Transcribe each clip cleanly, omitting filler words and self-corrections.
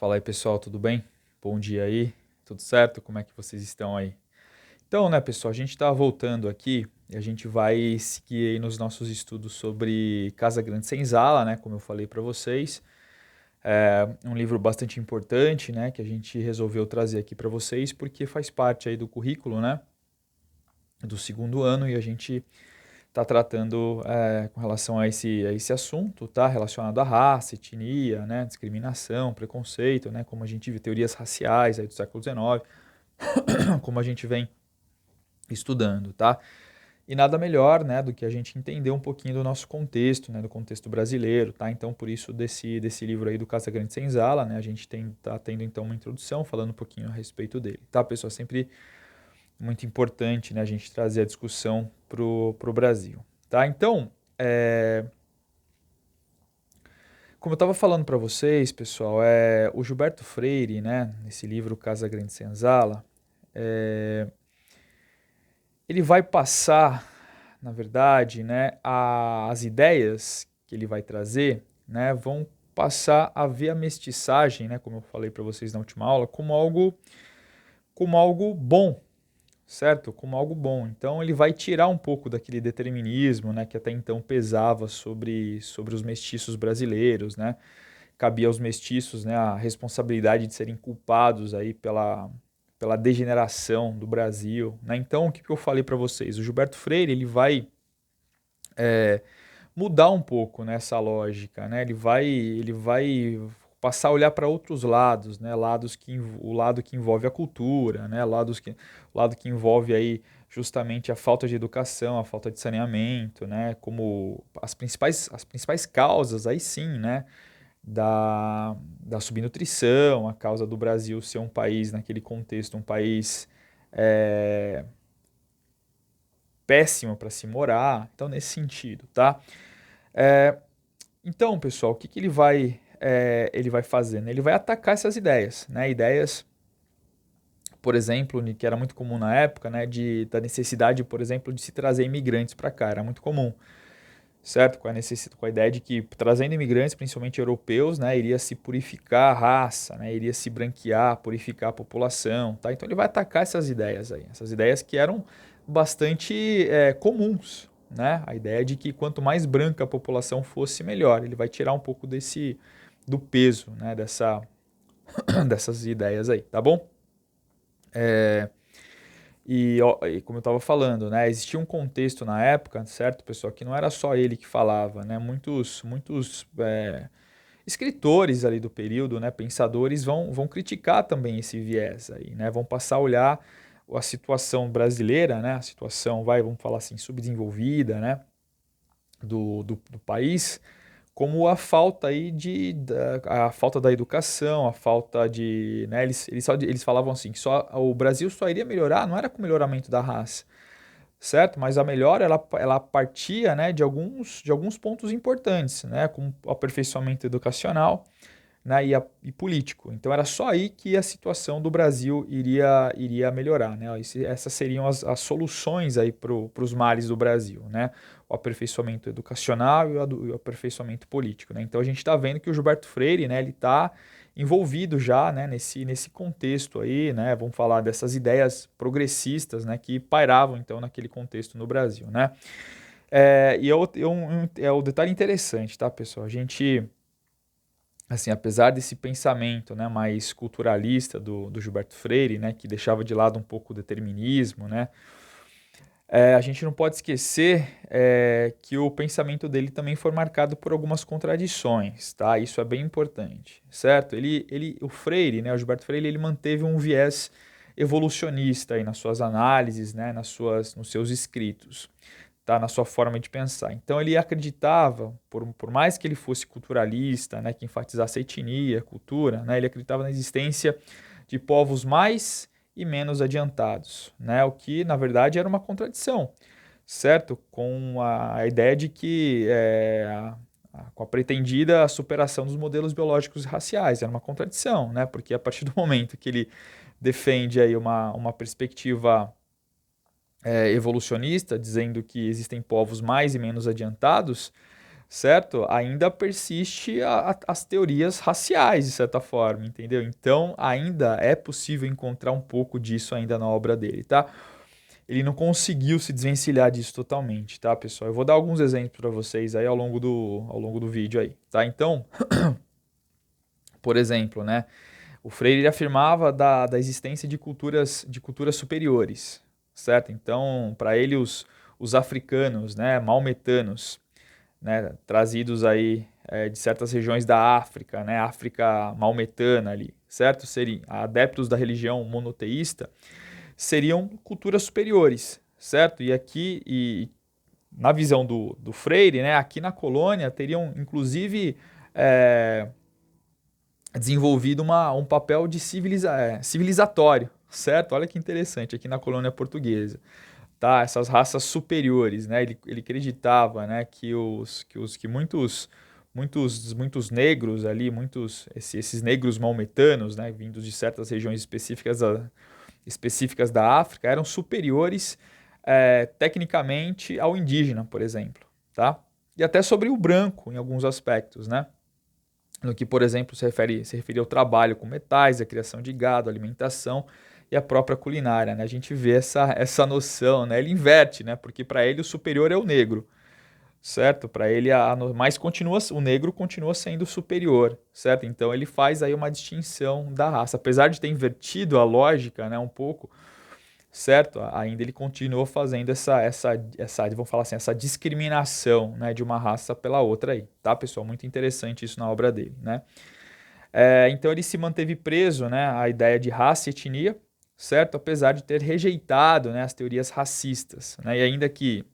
Fala aí, pessoal, tudo bem? Bom dia aí, tudo certo? Como é que vocês estão aí? Então, né, pessoal, a gente está voltando aqui e a gente vai seguir aí nos nossos estudos sobre Casa Grande Senzala, né, como eu falei para vocês. É um livro bastante importante, né, que a gente resolveu trazer aqui para vocês porque faz parte aí do currículo, né, do segundo ano e a gente está tratando com relação a esse assunto, tá? Relacionado à raça, etnia, né? Discriminação, preconceito, né? Como a gente viu, teorias raciais aí do século XIX, como a gente vem estudando, tá? E nada melhor, né, do que a gente entender um pouquinho do nosso contexto, né, do contexto brasileiro, tá? Então, por isso, desse livro aí do Casagrande Senzala, né, a gente tá tendo, então, uma introdução, falando um pouquinho a respeito dele, tá, pessoal? Sempre muito importante, né, a gente trazer a discussão pro Brasil, tá? Então, como eu estava falando para vocês, pessoal, o Gilberto Freire, né, nesse livro Casa Grande Senzala, é, ele vai passar, na verdade, né, as ideias que ele vai trazer, né, vão passar a ver a mestiçagem, né, como eu falei para vocês na última aula, como algo bom, certo? Como algo bom. Então ele vai tirar um pouco daquele determinismo, né, que até então pesava sobre os mestiços brasileiros, né? Cabia aos mestiços, né, a responsabilidade de serem culpados aí pela degeneração do Brasil, né? Então, o que eu falei para vocês? O Gilberto Freire ele vai é, mudar um pouco nessa lógica, né? Ele vai passar a olhar para outros lados, né? O lado que envolve a cultura, né? O lado que envolve aí justamente a falta de educação, a falta de saneamento, né? Como as principais causas aí sim, né? Da subnutrição, a causa do Brasil ser um país, naquele contexto, um país é, péssimo para se morar. Então, nesse sentido, tá? É, então, pessoal, o que, que ele vai fazer? Né? Ele vai atacar essas ideias, né? Ideias, por exemplo, que era muito comum na época, né? Da necessidade, por exemplo, de se trazer imigrantes para cá, era muito comum. Certo? Com a ideia de que trazendo imigrantes, principalmente europeus, né, iria se purificar a raça, né, iria se branquear, purificar a população, tá? Então ele vai atacar essas ideias aí, essas ideias que eram bastante comuns, né? A ideia de que quanto mais branca a população fosse, melhor. Ele vai tirar um pouco do peso, né, dessas ideias aí, tá bom? E como eu estava falando, né, existia um contexto na época, certo, pessoal, que não era só ele que falava, né, muitos escritores ali do período, né, pensadores vão criticar também esse viés aí, né, vão passar a olhar a situação brasileira, né, a situação, vamos falar assim, subdesenvolvida, né, do país, como a falta aí a falta da educação, a falta de, né, eles falavam assim, que só o Brasil só iria melhorar, não era com o melhoramento da raça, certo? Mas a melhora ela partia, né, de alguns pontos importantes, né, como o aperfeiçoamento educacional, né, e político. Então era só aí que a situação do Brasil iria melhorar, né? Essas seriam as soluções aí para os males do Brasil, né? O aperfeiçoamento educacional e o aperfeiçoamento político, né? Então a gente está vendo que o Gilberto Freire, né, ele está envolvido já, né, nesse contexto aí, né? Vamos falar dessas ideias progressistas, né, que pairavam então naquele contexto no Brasil, né? É o detalhe interessante, tá, pessoal? A gente, assim, apesar desse pensamento, né, mais culturalista do Gilberto Freire, né, que deixava de lado um pouco o determinismo, né, a gente não pode esquecer que o pensamento dele também foi marcado por algumas contradições, tá? Isso é bem importante, certo? O Freire, né, o Gilberto Freire, ele manteve um viés evolucionista aí nas suas análises, né, nos seus escritos, tá? Na sua forma de pensar. Então ele acreditava, por mais que ele fosse culturalista, né, que enfatizasse a etnia, a cultura, né, ele acreditava na existência de povos mais e menos adiantados, né, o que na verdade era uma contradição, certo? Com a ideia de que com a pretendida superação dos modelos biológicos e raciais, era uma contradição, né? Porque a partir do momento que ele defende aí uma perspectiva evolucionista, dizendo que existem povos mais e menos adiantados, certo? Ainda persiste as teorias raciais, de certa forma, entendeu? Então, ainda é possível encontrar um pouco disso ainda na obra dele, tá? Ele não conseguiu se desvencilhar disso totalmente, tá, pessoal? Eu vou dar alguns exemplos para vocês aí ao longo do vídeo aí, tá? Então, por exemplo, né? O Freire ele afirmava da existência de culturas superiores, certo? Então, para ele, os africanos, né, maometanos, né, trazidos aí de certas regiões da África, né, África maometana ali, certo? Seriam adeptos da religião monoteísta, seriam culturas superiores, certo? Na visão do Freire, né, aqui na colônia teriam inclusive é, desenvolvido um papel de civilizatório, certo? Olha que interessante, aqui na colônia portuguesa, tá? Essas raças superiores, né? Ele acreditava, né, que muitos negros ali, esses negros maometanos, né, vindos de certas regiões específicas da África, eram superiores tecnicamente ao indígena, por exemplo, tá? E até sobre o branco em alguns aspectos, né? No que, por exemplo, se refere ao trabalho com metais, a criação de gado, alimentação e a própria culinária, né? A gente vê essa noção, né? Ele inverte, né? Porque para ele o superior é o negro, certo? Para ele, mas o negro continua sendo superior, certo? Então ele faz aí uma distinção da raça. Apesar de ter invertido a lógica, né, um pouco, certo? Ainda ele continuou fazendo vamos falar assim, essa discriminação, né, de uma raça pela outra aí, tá, pessoal? Muito interessante isso na obra dele, né? Então ele se manteve preso, né, à ideia de raça e etnia, certo? Apesar de ter rejeitado, né, as teorias racistas, né? E ainda que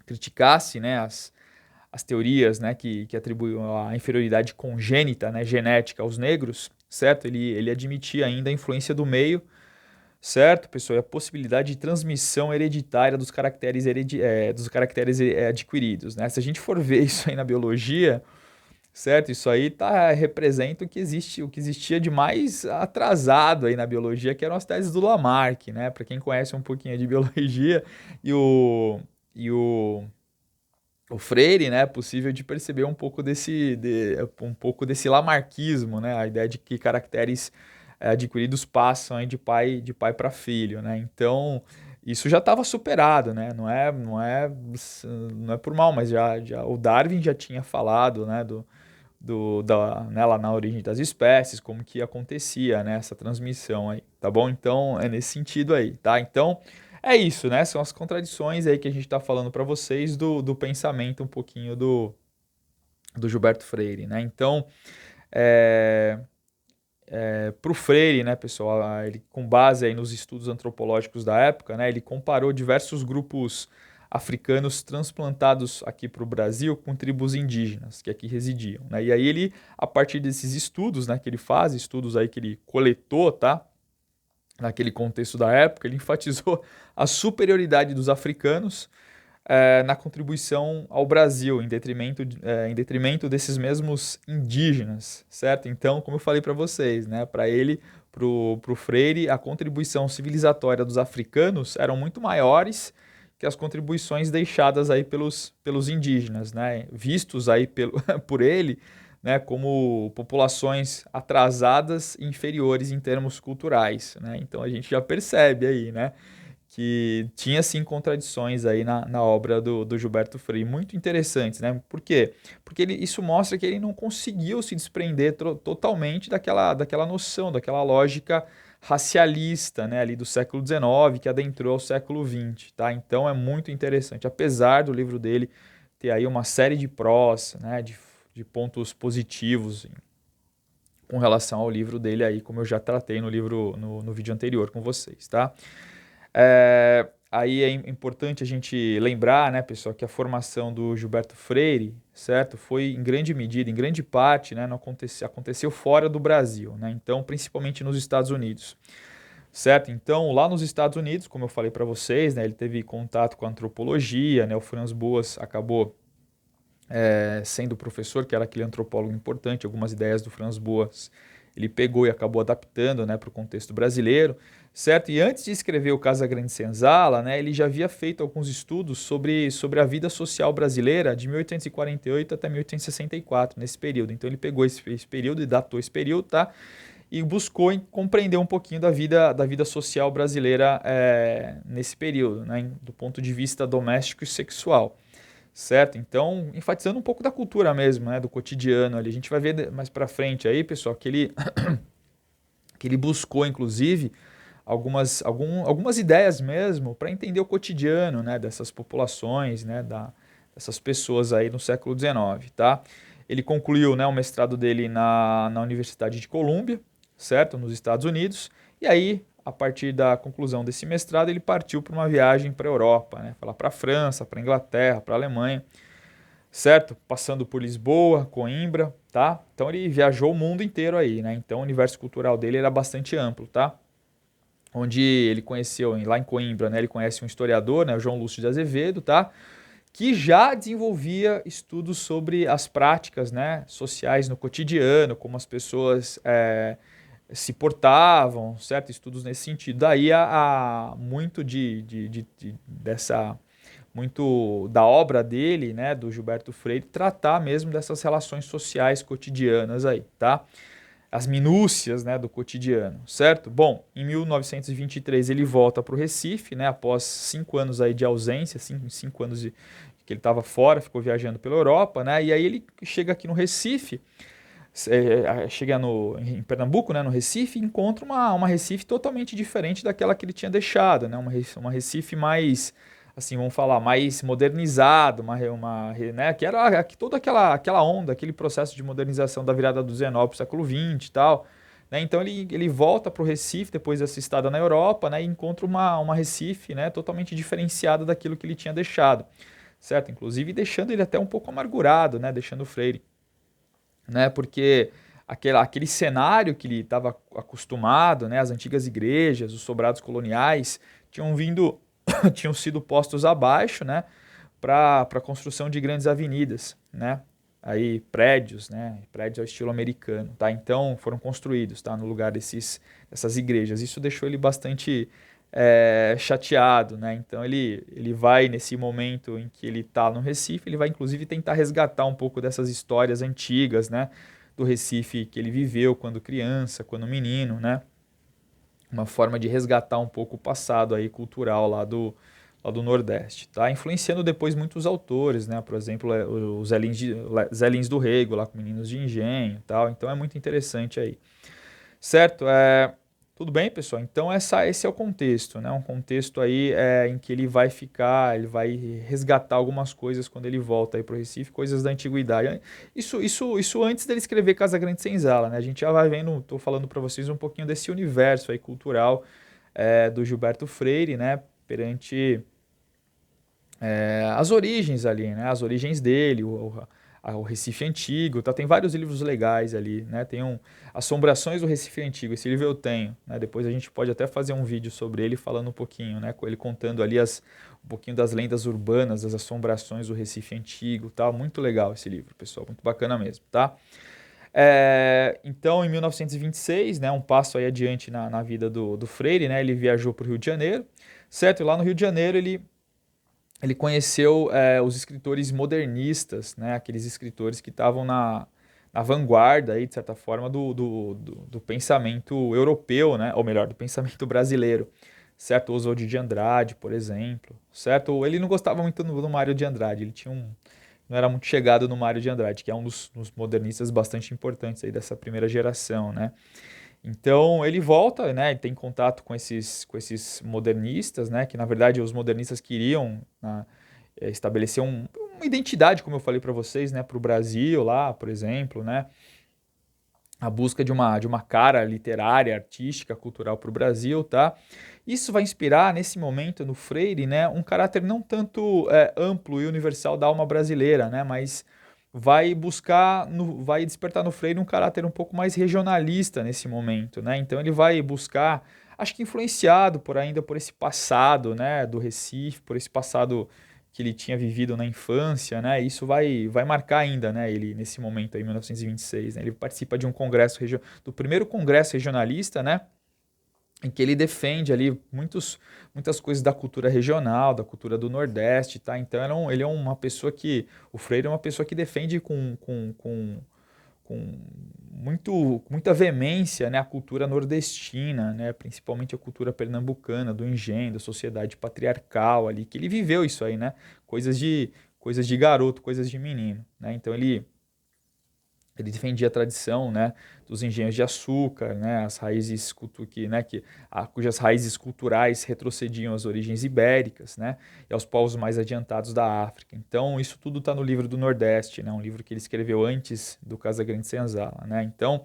criticasse, né, as teorias, né, que atribuíam a inferioridade congênita, né, genética aos negros, certo? Ele admitia ainda a influência do meio, certo, pessoal? E a possibilidade de transmissão hereditária dos caracteres adquiridos, né? Se a gente for ver isso aí na biologia, certo? Isso aí representa o que existia de mais atrasado aí na biologia, que eram as teses do Lamarck, né? Para quem conhece um pouquinho de biologia e e o, o Freire, né? É possível de perceber um pouco desse lamarquismo, né? A ideia de que caracteres adquiridos passam aí de pai para filho, né? Então, isso já estava superado, né? Não é por mal, mas já o Darwin já tinha falado, né, né, lá na origem das espécies, como que acontecia, né, essa transmissão aí, tá bom? Então, é nesse sentido aí, tá? Então, é isso, né? São as contradições aí que a gente está falando para vocês do pensamento um pouquinho do Gilberto Freire, né? Então, é, para o Freire, né, pessoal, ele, com base aí nos estudos antropológicos da época, né, ele comparou diversos grupos africanos transplantados aqui para o Brasil com tribos indígenas que aqui residiam, né? E aí ele, a partir desses estudos, né, que ele faz, estudos aí que ele coletou, tá? Naquele contexto da época, ele enfatizou a superioridade dos africanos na contribuição ao Brasil, em detrimento desses mesmos indígenas, certo? Então, como eu falei para vocês, né, para ele, pro Freire, a contribuição civilizatória dos africanos eram muito maiores que as contribuições deixadas aí pelos indígenas, né, vistos aí por ele, né, como populações atrasadas e inferiores em termos culturais, né? Então a gente já percebe aí, né, que tinha sim contradições aí na obra do Gilberto Freire, muito interessantes, né? Por quê? Porque isso mostra que ele não conseguiu se desprender totalmente daquela noção, daquela lógica racialista, né, ali do século XIX, que adentrou ao século XX, tá? Então é muito interessante, apesar do livro dele ter aí uma série de prós, né, de pontos positivos com relação ao livro dele aí, como eu já tratei no vídeo anterior com vocês, tá? Aí é importante a gente lembrar, né, pessoal, que a formação do Gilberto Freire, certo, foi em grande medida, em grande parte, né, aconteceu fora do Brasil, né, então principalmente nos Estados Unidos, certo? Então lá nos Estados Unidos, como eu falei para vocês, né, ele teve contato com a antropologia, né, o Franz Boas acabou sendo professor, que era aquele antropólogo importante, algumas ideias do Franz Boas ele pegou e acabou adaptando, né, para o contexto brasileiro, certo? E antes de escrever o Casagrande Senzala, né, ele já havia feito alguns estudos sobre a vida social brasileira de 1848 até 1864, nesse período. Então ele pegou esse período e datou esse período, tá? E buscou compreender um pouquinho da vida social brasileira nesse período, né, do ponto de vista doméstico e sexual. Certo? Então, enfatizando um pouco da cultura mesmo, né, do cotidiano ali. A gente vai ver mais para frente aí, pessoal, que ele buscou, inclusive, algumas ideias mesmo para entender o cotidiano, né, dessas populações, né, dessas pessoas aí no século XIX, tá? Ele concluiu, né, o mestrado dele na Universidade de Colômbia, certo? Nos Estados Unidos. E aí, a partir da conclusão desse mestrado, ele partiu para uma viagem para a Europa, né? Foi lá para a França, para a Inglaterra, para a Alemanha, certo? Passando por Lisboa, Coimbra, tá? Então ele viajou o mundo inteiro aí, né? Então o universo cultural dele era bastante amplo, tá? Onde ele conheceu, lá em Coimbra, né? Ele conhece um historiador, né? O João Lúcio de Azevedo, tá? Que já desenvolvia estudos sobre as práticas, né, sociais no cotidiano, como as pessoas se portavam, certo? Estudos nesse sentido. Daí há muito dessa muito da obra dele, né, do Gilberto Freire, tratar mesmo dessas relações sociais cotidianas aí, tá? As minúcias, né, do cotidiano, certo? Bom, em 1923 ele volta para o Recife, né, após 5 anos aí de ausência, cinco anos que ele estava fora, ficou viajando pela Europa, né, e aí ele chega aqui no Recife, chega em Pernambuco, né, no Recife, e encontra uma Recife totalmente diferente daquela que ele tinha deixado, né, uma Recife mais, assim, vamos falar, mais modernizado, né, que era toda aquela onda, aquele processo de modernização da virada do 19 para o século XX e tal, né, então ele volta para o Recife depois dessa estada na Europa, né, e encontra uma Recife, né, totalmente diferenciada daquilo que ele tinha deixado, certo? Inclusive deixando ele até um pouco amargurado, né, deixando o Freire, né? Porque aquele cenário que ele estava acostumado, né? As antigas igrejas, os sobrados coloniais tinham vindo, tinham sido postos abaixo, né? Para a construção de grandes avenidas, né? Aí prédios, né? Prédios ao estilo americano, tá? Então foram construídos, tá? No lugar dessas igrejas. Isso deixou ele bastante chateado, né? Então ele vai nesse momento em que ele está no Recife, ele vai inclusive tentar resgatar um pouco dessas histórias antigas, né? Do Recife que ele viveu quando criança, quando menino, né? Uma forma de resgatar um pouco o passado aí cultural lá do Nordeste, tá? Influenciando depois muitos autores, né? Por exemplo, o Zé Lins do Rego, lá com Meninos de Engenho, tal. Então é muito interessante aí, certo? Tudo bem, pessoal? Então esse é o contexto, né? Um contexto aí em que ele vai resgatar algumas coisas quando ele volta aí para o Recife, coisas da antiguidade. Isso antes dele escrever Casagrande Senzala, né? A gente já vai vendo, estou falando para vocês um pouquinho desse universo aí cultural do Gilberto Freire, né? Perante as origens ali, né? As origens dele, o Recife Antigo, tá? Tem vários livros legais ali, né? Tem Assombrações do Recife Antigo, esse livro eu tenho, né? Depois a gente pode até fazer um vídeo sobre ele falando um pouquinho, né? Ele contando ali um pouquinho das lendas urbanas, das assombrações do Recife Antigo, tá? Muito legal esse livro, pessoal, muito bacana mesmo, tá? Então, em 1926, né? Um passo aí adiante na vida do Freire, né? Ele viajou para o Rio de Janeiro, certo? E lá no Rio de Janeiro ele conheceu os escritores modernistas, né? Aqueles escritores que estavam na vanguarda, aí, de certa forma, do pensamento europeu, né? Ou melhor, do pensamento brasileiro, certo? Oswald de Andrade, por exemplo, certo? Ele não gostava muito do Mário de Andrade, não era muito chegado no Mário de Andrade, que é um dos modernistas bastante importantes aí dessa primeira geração, né? Então ele volta, né, e tem contato com esses modernistas, né, que na verdade os modernistas queriam, né, estabelecer uma identidade, como eu falei para vocês, né, para o Brasil lá, por exemplo, né, a busca de uma cara literária, artística, cultural para o Brasil, tá? Isso vai inspirar nesse momento no Freire, né, um caráter não tanto amplo e universal da alma brasileira, né, mas vai despertar no Freire um caráter um pouco mais regionalista nesse momento, né? Então ele vai buscar, acho que influenciado ainda por esse passado, né, do Recife, por esse passado que ele tinha vivido na infância, né? Isso vai marcar ainda, né? Ele nesse momento aí, 1926, né? Ele participa de um congresso do primeiro congresso regionalista, né? Em que ele defende ali muitas coisas da cultura regional, da cultura do Nordeste, tá? Então ele é uma pessoa o Freire é uma pessoa que defende com muita veemência, né, a cultura nordestina, né, principalmente a cultura pernambucana, do engenho, da sociedade patriarcal ali, que ele viveu isso aí, né? Coisas de garoto, coisas de menino, né? Então ele defendia a tradição, né, dos engenhos de açúcar, né, as raízes cujas raízes culturais retrocediam às origens ibéricas, né, e aos povos mais adiantados da África. Então, isso tudo está no livro do Nordeste, né, um livro que ele escreveu antes do Casagrande Senzala, né. Então,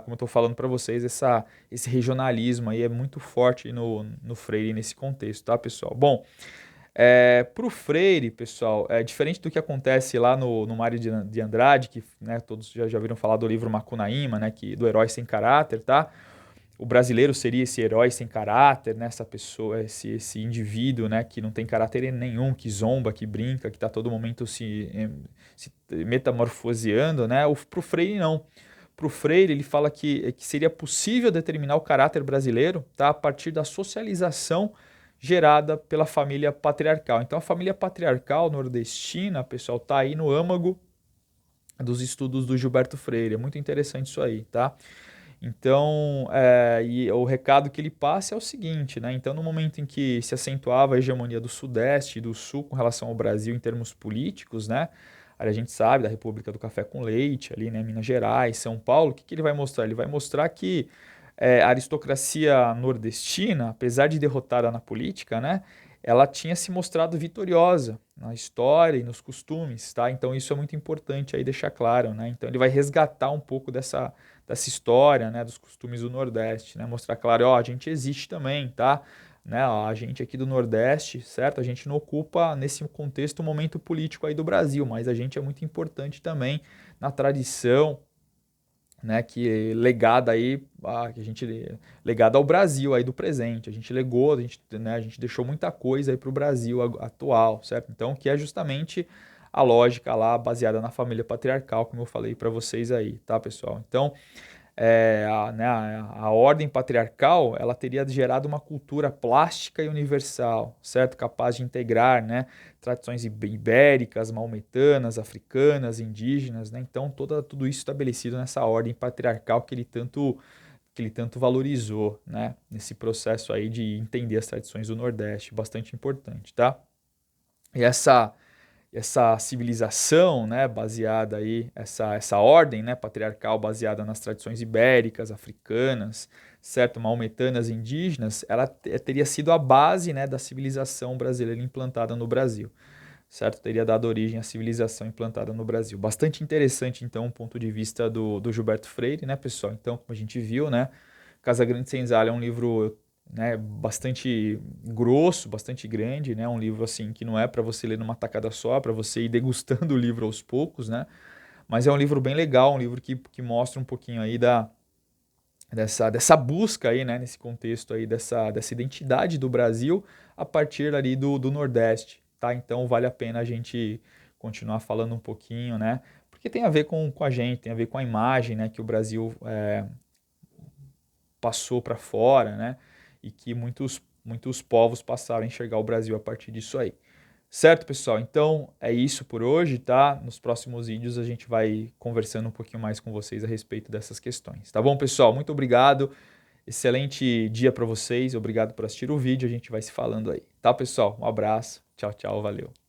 como eu estou falando para vocês, esse regionalismo aí é muito forte no Freire nesse contexto, tá, pessoal? Bom, para o Freire, pessoal, é diferente do que acontece lá no Mário de Andrade, que, né, todos já viram falar do livro Macunaíma, né, do herói sem caráter, tá? O brasileiro seria esse herói sem caráter, né, essa pessoa, esse indivíduo, né, que não tem caráter nenhum, que zomba, que brinca, que está a todo momento se metamorfoseando, né? Para o Freire, não. Para o Freire, ele fala que seria possível determinar o caráter brasileiro, tá, a partir da socialização gerada pela família patriarcal. Então, a família patriarcal nordestina, pessoal, tá aí no âmago dos estudos do Gilberto Freire. É muito interessante isso aí, tá? Então, e o recado que ele passa é o seguinte, né? Então, no momento em que se acentuava a hegemonia do Sudeste e do Sul com relação ao Brasil em termos políticos, né? A gente sabe da República do Café com Leite, ali, né? Minas Gerais, São Paulo. O que ele vai mostrar? Ele vai mostrar que a aristocracia nordestina, apesar de derrotada na política, né, ela tinha se mostrado vitoriosa na história e nos costumes, tá? Então isso é muito importante aí deixar claro, né? Então ele vai resgatar um pouco dessa história, né, dos costumes do Nordeste, né? Mostrar claro, ó, a gente existe também, tá? Né, ó, a gente aqui do Nordeste, certo? A gente não ocupa nesse contexto o momento político aí do Brasil, mas a gente é muito importante também na tradição, né, que legada aí, legada ao Brasil aí do presente. A gente legou, a gente deixou muita coisa aí para o Brasil atual, certo? Então, que é justamente a lógica lá baseada na família patriarcal, como eu falei para vocês aí, tá, pessoal? Então, a ordem patriarcal, ela teria gerado uma cultura plástica e universal, certo? Capaz de integrar, né, tradições ibéricas, maometanas, africanas, indígenas, né? Então, tudo isso estabelecido nessa ordem patriarcal que ele tanto valorizou, né, nesse processo aí de entender as tradições do Nordeste, bastante importante, tá? E essa civilização, né, baseada aí, essa ordem, né, patriarcal baseada nas tradições ibéricas, africanas, certo, maometanas, indígenas, ela teria sido a base, né, da civilização brasileira implantada no Brasil, certo? Teria dado origem à civilização implantada no Brasil. Bastante interessante, então, o ponto de vista do Gilberto Freire, né, pessoal? Então, como a gente viu, né, Casagrande Senzala é um livro, né, bastante grosso, bastante grande, né, um livro assim que não é para você ler numa tacada só, para você ir degustando o livro aos poucos, né, mas é um livro bem legal, um livro que mostra um pouquinho aí dessa busca aí, né, nesse contexto aí dessa identidade do Brasil a partir ali do Nordeste, tá? Então vale a pena a gente continuar falando um pouquinho, né, porque tem a ver com a gente, tem a ver com a imagem, né, que o Brasil passou para fora, né? E que muitos povos passaram a enxergar o Brasil a partir disso aí. Certo, pessoal? Então é isso por hoje, tá? Nos próximos vídeos a gente vai conversando um pouquinho mais com vocês a respeito dessas questões. Tá bom, pessoal? Muito obrigado. Excelente dia para vocês. Obrigado por assistir o vídeo. A gente vai se falando aí. Tá, pessoal? Um abraço. Tchau, tchau. Valeu.